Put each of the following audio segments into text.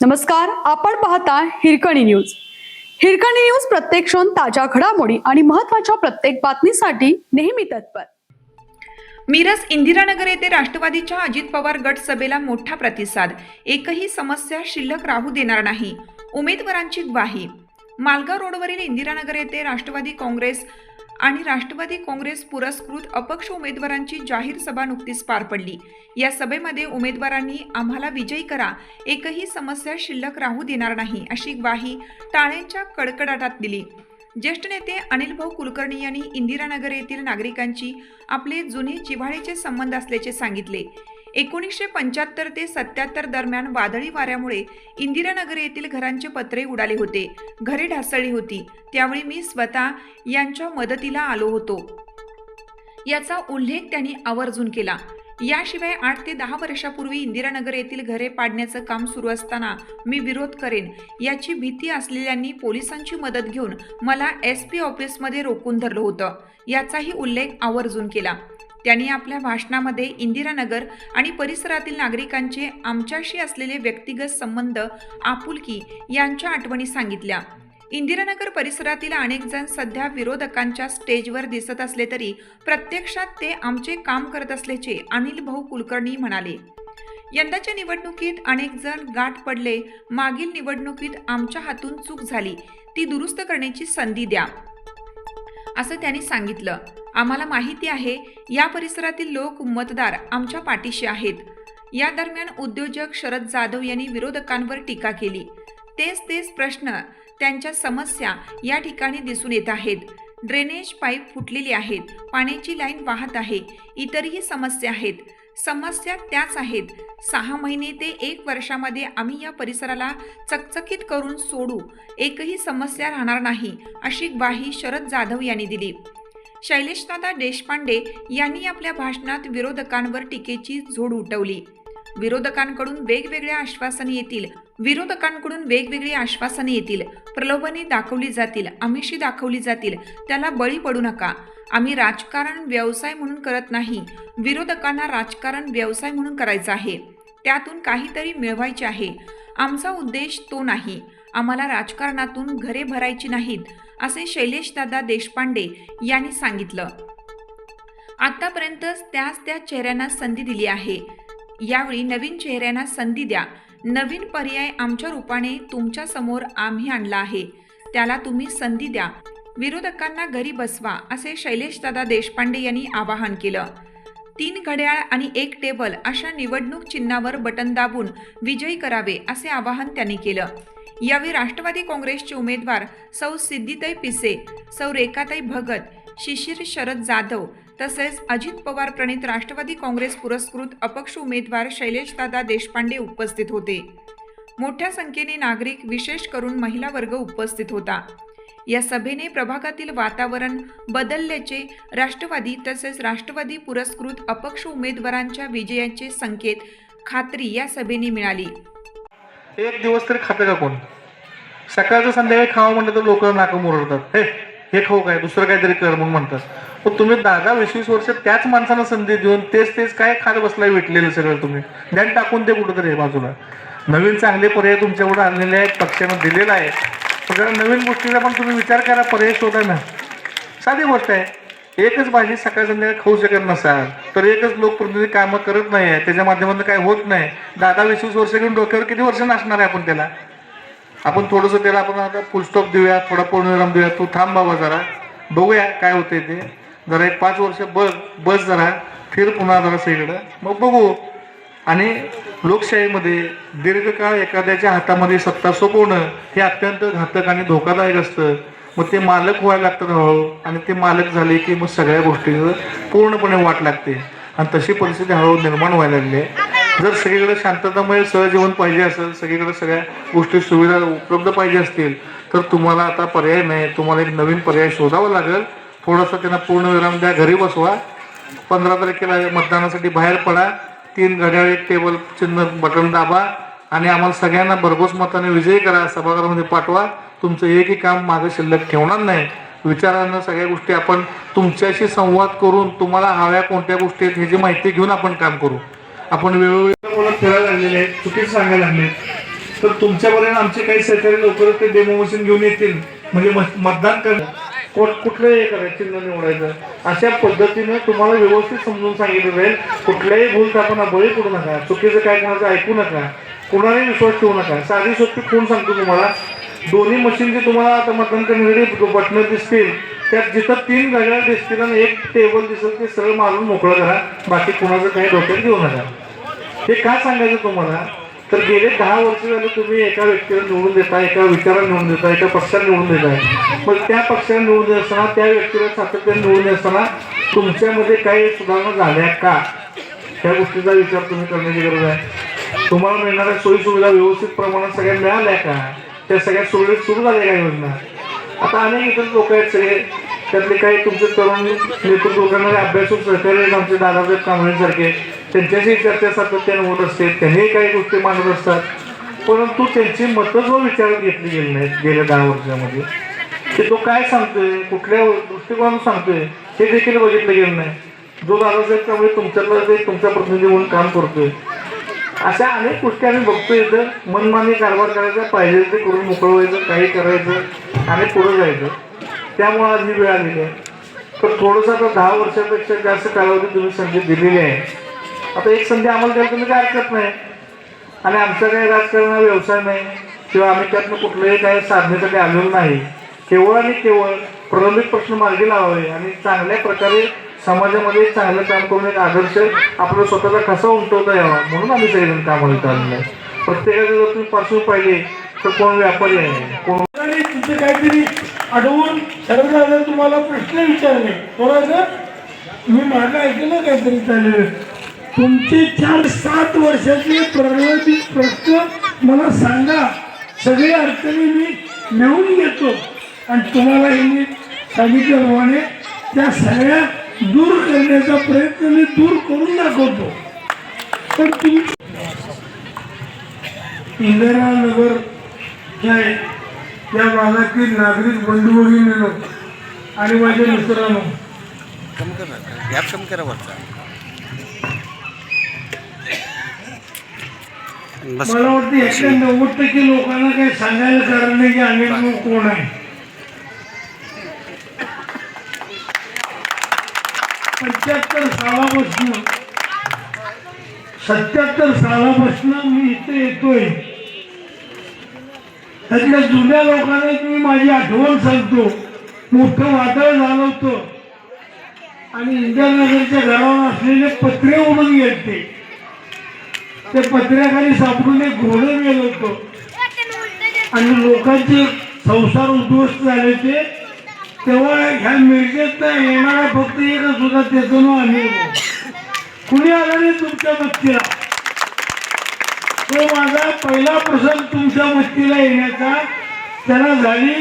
नमस्कार, आपण पाहता हिरकणी न्यूज. हिरकणी न्यूज प्रत्येक क्षण ताज्या घडामोडी आणि महत्त्वाच्या प्रत्येक बातमीसाठी नेहमी तत्पर. मिरज इंदिरानगर येथे राष्ट्रवादीच्या अजित पवार गट सभेला मोठा प्रतिसाद. एकही समस्या शिल्लक राहू देणार नाही, उमेदवारांची ग्वाही. मालगाव रोडवरील इंदिरानगर येथे राष्ट्रवादी काँग्रेस आणि राष्ट्रवादी काँग्रेस पुरस्कृत अपक्ष उमेदवारांची जाहीर सभा नुकतीच पार पडली. या सभेमध्ये उमेदवारांनी आम्हाला विजयी करा, एकही समस्या शिल्लक राहू देणार नाही अशी ग्वाही टाळ्यांच्या कडकडाटात दिली. ज्येष्ठ नेते अनिल भाऊ कुलकर्णी यांनी इंदिरानगर येथील नागरिकांची आपले जुने जिव्हाळ्याचे संबंध असल्याचे सांगितले. 1975 ते 77 दरम्यान वादळी वाऱ्यामुळे इंदिरानगर येथील घरांचे पत्रे उडाले होते, घरे ढासळली होती. त्यावेळी मी स्वतः यांच्या मदतीला आलो होतो, याचा उल्लेख त्यांनी आवर्जून केला. याशिवाय 8 ते 10 वर्षापूर्वी इंदिरानगर येथील घरे पाडण्याचं काम सुरू असताना मी विरोध करेन याची भीती असलेल्यांनी पोलिसांची मदत घेऊन मला SP ऑफिसमध्ये रोखून धरलं होतं, याचाही उल्लेख आवर्जून केला. त्यांनी आपल्या भाषणामध्ये इंदिरानगर आणि परिसरातील नागरिकांचे आमच्याशी असलेले व्यक्तिगत संबंध, आपुलकी यांच्या आठवणी सांगितल्या. इंदिरानगर परिसरातील अनेक जण सध्या विरोधकांच्या स्टेजवर दिसत असले तरी प्रत्यक्षात ते आमचे काम करत असल्याचे अनिल भाऊ कुलकर्णी म्हणाले. यंदाच्या निवडणुकीत अनेक जण गाठ पडले, मागील निवडणुकीत आमच्या हातून चूक झाली, ती दुरुस्त करण्याची संधी द्या, असं त्यांनी सांगितलं. आम्हाला माहिती आहे या परिसरातील लोक, मतदार आमच्या पाठीशी आहेत. या दरम्यान उद्योजक शरद जाधव यांनी विरोधकांवर टीका केली. तेच प्रश्न, त्यांच्या समस्या या ठिकाणी दिसून येत आहेत. ड्रेनेज पाईप फुटलेली आहेत, पाण्याची लाईन वाहत आहे, इतरही समस्या आहेत. समस्या त्याच आहेत. 6 महिने ते 1 वर्षामध्ये आम्ही या परिसराला चकचकीत करून सोडू, एकही समस्या राहणार नाही अशी ग्वाही शरद जाधव यांनी दिली. शैलेशदादा देशपांडे यांनी आपल्या भाषणात विरोधकांवर टीकेची झोड उठवली. विरोधकांकडून वेगवेगळी आश्वासने येतील, प्रलोभने दाखवली जातील, आमिषी दाखवली जातील, त्याला बळी पडू नका. आम्ही राजकारण व्यवसाय म्हणून करत नाही. विरोधकांना राजकारण व्यवसाय म्हणून करायचं आहे, त्यातून काहीतरी मिळवायचे आहे. आमचा उद्देश तो नाही. आम्हाला राजकारणातून घरे भरायची नाहीत, असे शैलेशदादा देशपांडे यांनी सांगितलं. आतापर्यंत त्या चेहऱ्यांना संधी दिली आहे, यावेळी नवीन चेहऱ्यांना संधी द्या. नवीन पर्याय आमच्या रूपाने तुमच्या समोर आम्ही आणला आहे, त्याला तुम्ही संधी द्या. विरोधकांना घरी बसवा, असे शैलेशदादा देशपांडे यांनी आवाहन केलं. 3 घड्याळ आणि 1 टेबल अशा निवडणूक चिन्हावर बटन दाबून विजयी करावे, असे आवाहन त्यांनी केलं. यावेळी राष्ट्रवादी काँग्रेसचे उमेदवार सौ सिद्धिताई पिसे, सौ रेखाताई भगत, शिशिर शरद जाधव तसेच अजित पवार प्रणित राष्ट्रवादी काँग्रेस पुरस्कृत अपक्ष उमेदवार शैलेशदादा देशपांडे उपस्थित होते. मोठ्या संख्येने नागरिक, विशेष करून महिला वर्ग उपस्थित होता. या सभेने प्रभागातील वातावरण बदलल्याचे राष्ट्रवादी तसेच राष्ट्रवादी पुरस्कृत अपक्ष उमेदवारांच्या विजयाचे संकेत, खात्री या सभेने मिळाली. एक दिवस तरी खातं का कोण? सकाळचं संध्याकाळी खावं म्हणलं तर लोक नाकं मुरडतात. हे खाऊ काय, दुसरं काहीतरी कर म्हणून म्हणतात. पण तुम्ही 10-20 वर्ष त्याच माणसाला संधी देऊन तेच काय खात बसलाय, भेटलेलं सगळं तुम्ही ध्यान टाकून ते कुठंतरी बाजूला. नवीन चांगले पर्याय तुमच्याकडे आणलेले आहेत, पक्षानं दिलेला आहे. सगळ्या नवीन गोष्टीचा पण तुम्ही विचार करा, पर्याय शोधा ना. साधी गोष्ट आहे. एकच भाजी सकाळ संध्याकाळी खाऊ शकत नसाल तर एकच लोकप्रतिनिधी कामं करत नाही आहे, त्याच्या माध्यमातून काय होत नाही. 10-20 वर्ष घेऊन डोक्यावर किती वर्ष नाचणार आहे आपण त्याला? आपण थोडंसं त्याला आपण आता फुलस्टॉप देऊया, थोडा पूर्णविराम देऊया. तू थांब बाबा, जरा बघूया काय होतंय ते. जरा 1 5 वर्ष बस जरा फिर पुन्हा जरा सगळीकडं, मग बघू. आणि लोकशाहीमध्ये दीर्घकाळ एखाद्याच्या हातामध्ये सत्ता सोपवणं हे अत्यंत घातक आणि धोकादायक असतं. मग ते मालक व्हायला लागतं हळूहळू, आणि ते मालक झाले की मग सगळ्या गोष्टीचं पूर्णपणे वाट लागते. आणि तशी परिस्थिती हळूहळू निर्माण व्हायला लागली आहे. जर सगळीकडे शांततामय सहजीवन पाहिजे असेल, सगळीकडे सगळ्या गोष्टी सुविधा उपलब्ध पाहिजे असतील, तर तुम्हाला आता पर्याय नाही, तुम्हाला एक नवीन पर्याय शोधावा लागेल. थोडासा त्यांना पूर्णविराम द्या, घरी बसवा. 15 तारखेला मतदानासाठी बाहेर पडा. 3 घड्याळ 1 टेबल चिन्ह बटन दाबा आणि आम्हाला सगळ्यांना भरघोस मताने विजयी करा, सभागृहामध्ये पाठवा. तुमचं एकही काम मागे शिल्लक ठेवणार नाही. विचारानं सगळ्या गोष्टी आपण तुमच्याशी संवाद करून तुम्हाला हव्या कोणत्या गोष्टी आहेत ह्याची माहिती घेऊन आपण काम करू. आपण वेळोवेळी फिरायला लागलेले आहेत, चुकीचं सांगायला लागले. तर तुमच्यापर्यंत आमचे काही सहकारी लवकरच ते डेमो मशीन घेऊन येतील, म्हणजे मतदान कुठलंही हे करायचं, चिन्ह निवडायचं. अशा पद्धतीनं तुम्हाला व्यवस्थित समजून सांगितलं जाईल. कुठल्याही भूलथापांना बळी पडू नका, चुकीचं काय कोणाचं ऐकू नका, कोणालाही विश्वास ठेवू नका. साधी सोपी फोन सांगतो तुम्हाला, दोन्ही मशीनचे तुम्हाला आता मतदान करण्यासाठी बटणं दिसतील, त्यात जिथं 3 घड्याळ दिसतील आणि 1 टेबल दिसेल ते सरळ मारून मोकळं करा. बाकी कोणाचं काही डोक्यात घेऊ नका. हे का सांगायचं तुम्हाला, तर गेले 10 वर्ष झाले तुम्ही एका व्यक्तीला निवडून देता, एका विचाराला निवडून देता, एका पक्षाला निवडून देताय. मग त्या पक्षाला निवडून देत असताना, त्या व्यक्तीला सातत्याने निवडून देत असताना तुमच्यामध्ये काही सुधारणा झाल्या का, ह्या गोष्टीचा विचार तुम्ही करण्याची गरज आहे. तुम्हाला मिळणाऱ्या सोयीसुविधा व्यवस्थित प्रमाणात सगळ्या मिळाल्या का, त्या सगळ्या सुरळीत सुरू झाल्या का योजना. आता अनेक इतर लोक आहेत सगळे, त्यातले काही तुमचे तरुण नेतृत्व करणारे अभ्यासक सहकारी आहेत आमचे दादासाहेब कांबळेसारखे, त्यांच्याशी चर्चा सातत्याने होत असते, त्यांनी काही गोष्टी मांडत असतात, परंतु त्यांची मतं जो विचारात घेतली गेली नाहीत गेल्या 10 वर्षामध्ये, ते तो काय सांगतोय, कुठल्या दृष्टिकोनातून सांगतोय, हे देखील बघितलं गेलं नाही. जो दादासाहेब कांबळे तुमच्याकडे तुमच्या प्रतिनिधी म्हणून काम करतोय, अशा अनेक गोष्टी आम्ही बघतोय. इथं मनमानी कारभार करायचा, पाहिजे ते करून मोकळवायचं, काही करायचं आणि पुढे जायचं. त्यामुळे आज ही वेळ आलेली आहे. तर थोडंसं आता 10 वर्षापेक्षा जास्त कालावधी तुम्ही संधी दिलेली आहे. आता एक संधी आम्हाला द्यायला तुम्ही काय हरकत नाही. आणि आमचा काही राजकारण हा व्यवसाय नाही किंवा आम्ही त्यातनं कुठलंही काही साधण्यासाठी आलेलो नाही. केवळ आणि केवळ प्रलंबित प्रश्न मार्गी लावावे आणि चांगल्या प्रकारे समाजामध्ये चांगलं काम करून एक आदर्श आपला स्वतःचा कसा उमटवता यावा म्हणून आम्ही सगळेजण कामाला चाललेलं आहे. प्रत्येकाचं जर तुम्ही पार्श्व पाहिले तर कोण व्यापारी आहे, कोण तुमचे काहीतरी अडवून ठरवलं, तुम्हाला प्रश्न विचारले कोणाचं, मी माझं ऐकलं काहीतरी चाललेलं. तुमचे 4-7 वर्षाचे प्रलंबित प्रश्न मला सांगा, सगळे अडचणी मी मिळवून घेतो आणि तुम्हाला मी सांगितल्याप्रमाणे त्या सगळ्या दूर करण्याचा प्रयत्न मी दूर करून दाखवतो. पण तुम्ही इंदिरानगर या भागातील नागरिक बंधू भगिनींनो आणि माझ्या मित्रांनो, मला वाटतं 90% लोकांना काही सांगायला कारण नाही की अनेक लोक कोण आहे. 77 सालापासून मी इथे येतोय. त्यातल्या जुन्या लोकांना मी माझी आठवण सांगतो. मोठं वादळ झालं होतं आणि इंदिरानगरच्या घरावर असलेले पत्रे उडून गेले. त्या पत्र्याखाली सापडून एक घोडं गेलं होतं आणि लोकांचे संसार उद्ध्वस्त झाले ते. तेव्हा ह्या मिरजेत येणारा फक्त एकच होता, त्याचं नाव अनिल. कुणी आला नाही तुमच्या मस्तीला. तो माझा पहिला प्रसंग तुमच्या मस्तीला येण्याचा. त्याला झाली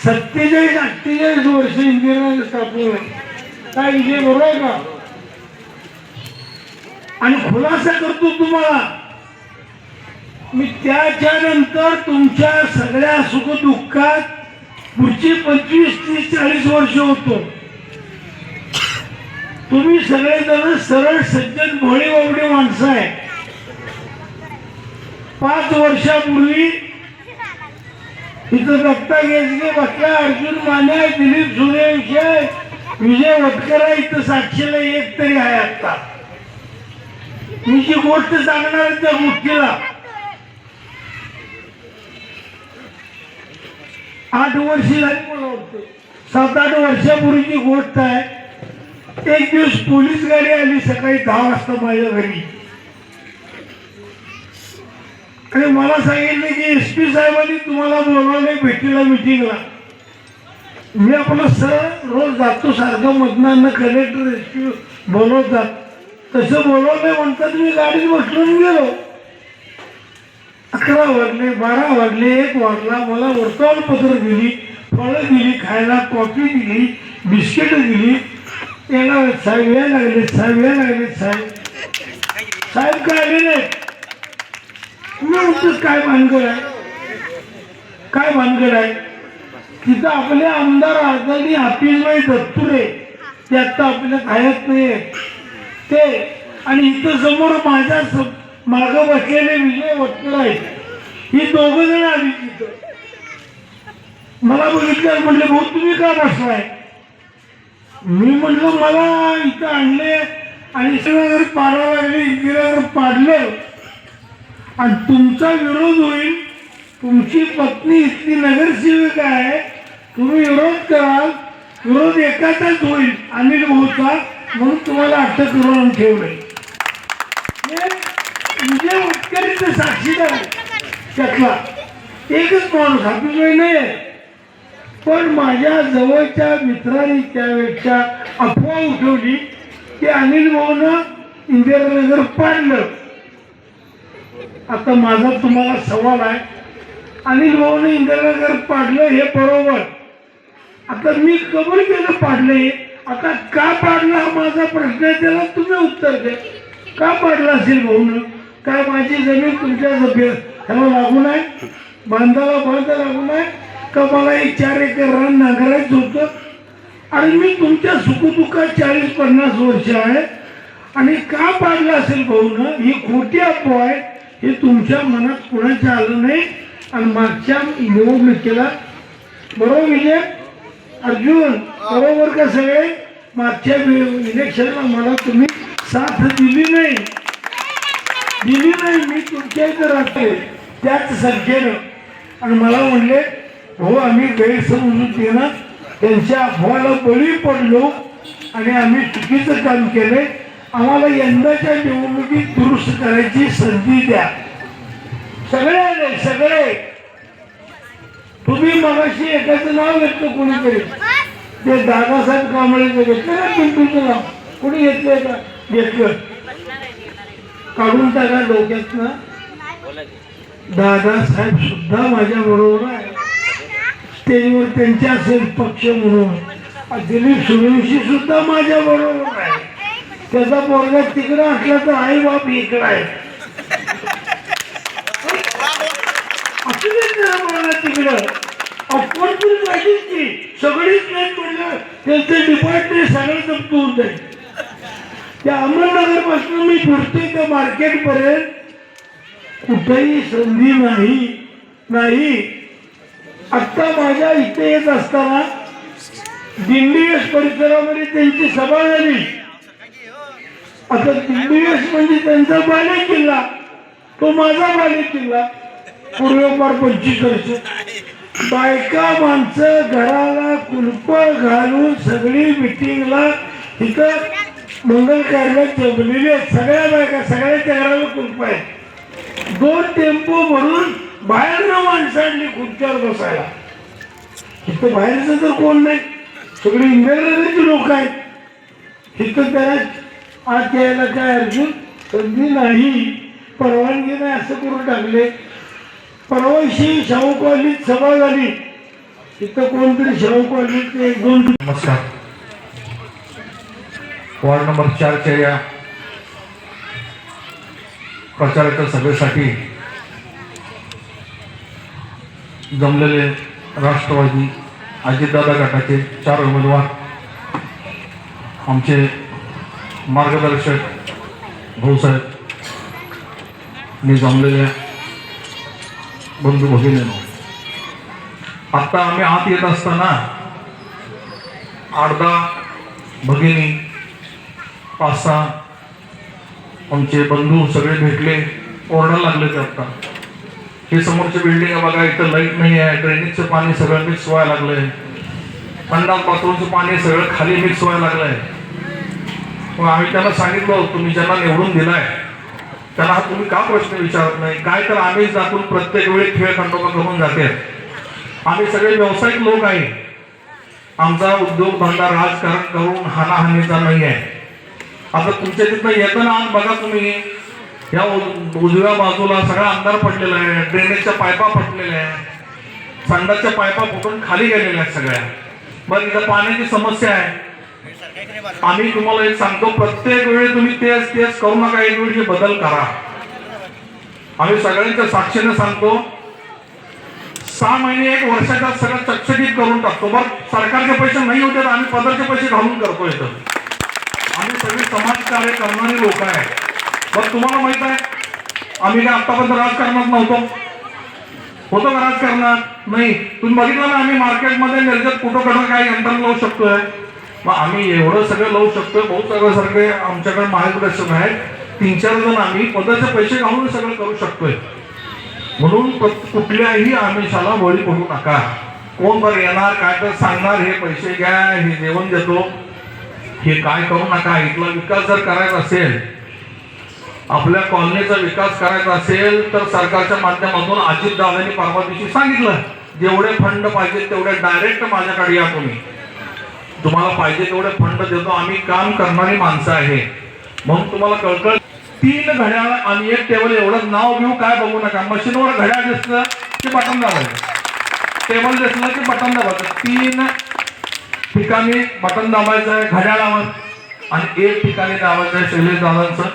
47-48 वर्ष इंदिरानगर स्थापन. काय विषय बरोबर आहे का? आणि खुलासा करतो तुम्हाला मी, त्याच्यानंतर तुमच्या सगळ्या सुखदुःखात पुढची 25-30-40 वर्ष होतो. तुम्ही सगळेजण सरळ सज्जन भोळी बावडी माणसं आहे. 5 वर्षापूर्वी इथं दत्ता गेसगे बसला, अर्जुन माने, दिलीप सूर्यवंशी, विजय वटकरा इथं साक्षीला एक तरी आहे. आता मी जी गोष्ट सांगणार आहे त्या गोष्टीला 8 वर्ष झाली. मला वाटतं 7-8 वर्षापूर्वीची गोष्ट आहे. एक दिवस पोलीस गाडी आली सकाळी 10 वाजता माझ्या घरी आणि मला सांगितलं की SP साहेबांनी तुम्हाला बोलवलंय भेटीला, मिटिंगला. मी आपलं सर रोज जातो सारखं मतदान, कलेक्टर SP बोलवतात तसं बोलवलंय म्हणतात. मी गाडीत बसलून गेलो. 11 वाजले, 12 वाजले, 1 वाजला. मला वर्तमानपत्र दिली, फळं दिली खायला, कॉफी दिली, बिस्किट दिली. याला साहेब या लागले, साहेब या लागले, साहेब काय आले नाही. मी म्हणतो काय भानगड आहे, काय भानगड आहे. तिथं आपले आमदार आजादी हाफिजभाई दत्तुरे ते आता आपल्या खायत नाही ते, आणि इथं समोर माझ्या मागं बसलेले विजय वटकर आहेत. ही दोघं जण आली तिथं. मला बघितलं, म्हटलं भाऊ तुम्ही का बसलाय? मी म्हटलं मला इथं आणले आणि जर पाडा लागले, इंदिरानगर पाडलं आणि तुमचा विरोध होईल. तुमची पत्नी इथली नगरसेविका आहे, तुम्ही विरोध कराल, विरोध एकाचाच होईल अनिल भाऊचा, म्हणून तुम्हाला अटक करून ठेवलंय. म्हणजे उत्कर्ष साक्षीदार आहे त्यातला एकच माणूस, आपली नाही आहे. पण माझ्या जवळच्या मित्रांनी त्यावेळेच्या अफवा उठवली की अनिल भाऊनं इंदिरानगर पाडलं. आता माझा तुम्हाला सवाल आहे, अनिल भाऊनं इंदिरानगर पाडलं हे बरोबर. आता मी कबूल केलं पाडलंय, आता का पाडलं हा माझा प्रश्न आहे, त्याला तुम्ही उत्तर द्या. का पाडलं असेल भाऊनं? काय माझी जमीन तुमच्या ह्याला लागून आहे, बांधायला लागून आहे का? मला एक 4 एकर रान नांगरायचं होतं आणि मी तुमच्या सुखदुःखात 40-50 वर्ष आहे. आणि का पाडलं असेल भाऊनं ही खोटी अफवा आहे, हे तुमच्या मनात कुणाच्या आलं नाही. आणि मागच्या निवडणुकीला बरोबर विजय अर्जुन बरोबर का सगळे? मागच्या इलेक्शनला मला तुम्ही साथ दिली नाही. मी तुमच्या इथं राहते त्याच संख्येनं. आणि मला म्हणले हो आम्ही गैरसमजुतीनं त्यांच्या अफवाला बळी पडलो आणि आम्ही चुकीचं काम केलंय, आम्हाला यंदाच्या निवडणुकीत दुरुस्त करायची संधी द्या. सगळे आले सगळे. तुम्ही मगाशी एकाचं नाव घेतलं कोणीतरी, ते दादासाहेब कांबळेचं घेतलं ना तुमचं नाव? कोणी घेतलंय का? घेतलं, काढून टाका डोक्यातनं. दादासाहेब सुद्धा माझ्या बरोबर आहे, स्टेजवर त्यांच्या असेल पक्ष म्हणून. दिलीप सूर्यवंशी सुद्धा माझ्या बरोबर आहे. त्याचा पोरगा तिकडं असला तर आई बाप इकडं आहे. तिकडं कोणतरी पाहिजे की सगळीच नाही म्हणलं त्यांचं डिपार्टमेंट सगळं जप्त होत आहे. त्या अहमदनगर पासून मी फिरतोय त्या मार्केट पर्यंत, कुठेही संधी नाही. आता माझ्या इथे येत असताना दिंडीवेस परिसरामध्ये त्यांची सभा झाली. आता दिंडीवेस म्हणजे त्यांचा बाले किल्ला, तो माझा बाले किल्ला. पूर्वपार 25 वर्ष बायका माणसं घराला कुलप घालून सगळी मिटिंगला तिथं मंगल कार्यात जमलेली आहेत. सगळ्या बायका, सगळ्याच्या घराला कुलप आहे. 2 टेम्पो भरून बाहेरनं माणसं आणली खुर्च्यावर बसायला. इथं बाहेरचं तर कोण नाही, सगळी इंग्रजांची लोक आहेत. तिथं त्याला आत यायला काय अर्जुन संधी नाही, परवानगी नाही असं करून टाकले. परवाशी शाहू कॉलनीत सभा झाली, तिथं कोणतरी शाहू कॉलनीत 1-2. नमस्कार. वार्ड नंबर 4च्या या प्रचाराच्या सभेसाठी जमलेले राष्ट्रवादी अजितदादा गटाचे 4 उमेदवार, आमचे मार्गदर्शक भाऊसाहेब जमलेले बंधू भगिनींनो, आता आम्ही आत येत असताना 8-10 भगिनी, 5-6 आमचे बंधू सगळे भेटले, ओरडायला लागले. ते आता हे समोरचे बिल्डिंग आहे बघा, इथं लाईट नाही आहे, ड्रेनेजचं पाणी सगळं मिक्स व्हायला लागलंय, संडास बाथरूमचं पाणी सगळं खाली मिक्स व्हायला लागलंय. मग आम्ही त्यांना सांगितलं तुम्ही ज्यांना निवडून दिलाय त्यांना हा तुम्ही का प्रश्न विचारत नाही? काय तर आम्हीच दाखवून प्रत्येक वेळी खेळ खंडोबा करून जाते. आम्ही सगळे व्यावसायिक लोक आहे, आमचा उद्योग धंदा राजकारण करून हानाहानीचा नाही आहे. आता तुमच्या तिथं येताना आज बघा तुम्ही, या उजव्या बाजूला सगळा अंधार पडलेला आहे, ड्रेनेजच्या पायपा फुटलेल्या आहे, संडासच्या पायपा फुटून खाली गेलेल्या आहेत सगळ्या. बरं, इथं पाण्याची समस्या आहे. आम्ही तुम्हाला एक सांगतो, प्रत्येक वेळी तुम्ही तेच करू नका, एक वेळी बदल करा. आम्ही सगळ्यांच्या साक्षीने सांगतो, 6 महिने 1 वर्षाच्या सगळं चकचकीत करून टाकतो. बरं, सरकारचे पैसे नाही होते तर आम्ही पदरचे पैसे घालून करतो. इथं आम्ही सगळे समाजकार्य करणारी लोक आहे. बरं, तुम्हाला माहित आहे आम्ही काय आतापर्यंत राजकारणात नव्हतो. फोटो कराच करणार नाही. तुम्ही बघितलं ना आम्ही मार्केटमध्ये निर्जत फोटो काढून काही यंत्र लावू शकतोय. मग आम्ही एवढं सगळं लावू शकतोय. बहुत सगळे आमच्याकडे मार्गदर्शन आहे. 3-4 जण आम्ही पदाचे पैसे घालून सगळं करू शकतोय. म्हणून कुठल्याही आमिषाला बळी पडू नका. कोण बरं येणार काय तर सांगणार हे पैसे घ्या हे जेवण देतो हे काय करू नका. इथला विकास जर करायचा असेल, आपल्या कॉलनीचा विकास करायचा असेल तर सरकारच्या माध्यमातून अजितदादांनी परवा दिवशी सांगितलं जेवढे फंड पाहिजे तेवढे डायरेक्ट माझ्याकडे या. तुम्हाला पाहिजे तेवढे फंड देतो. आम्ही काम करणारी माणसं आहे म्हणून तुम्हाला कळकळ. 3 घड्याळ आणि 1 टेबल एवढं नाव घेऊ काय बघू नका. मशीनवर घड्याळ दिसलं की बटन दाबायचं, टेबल दिसलं की बटन दाबायचं. 3 ठिकाणी बटन दाबायचं आहे घड्याळावर आणि 1 ठिकाणी दाबायचं आहे शैलेश दादांचं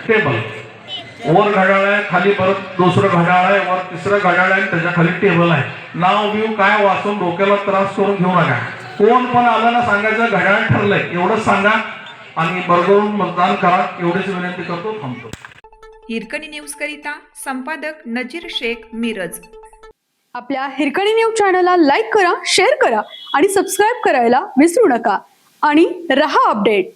टेबल. वर घड्याळ आहे, खाली परत दुसरं घड्याळ आहे, वर तिसरं घड्याळ आहे, त्याच्या खाली टेबल आहे. नाव बिव काय वाचून डोक्याला त्रास करून घेऊ नका. कोण पण आलं ना सांगायचं घड्याळ ठरलंय एवढंच सांगा आणि बरोबरून मतदान करा एवढीच विनंती करतो. थांबतो. हिरकणी न्यूज करिता संपादक नजीर शेख, मिरज. आपल्या हिरकणी न्यूज चॅनलला लाईक करा, शेअर करा आणि सबस्क्राईब करायला विसरू नका आणि रहा अपडेट.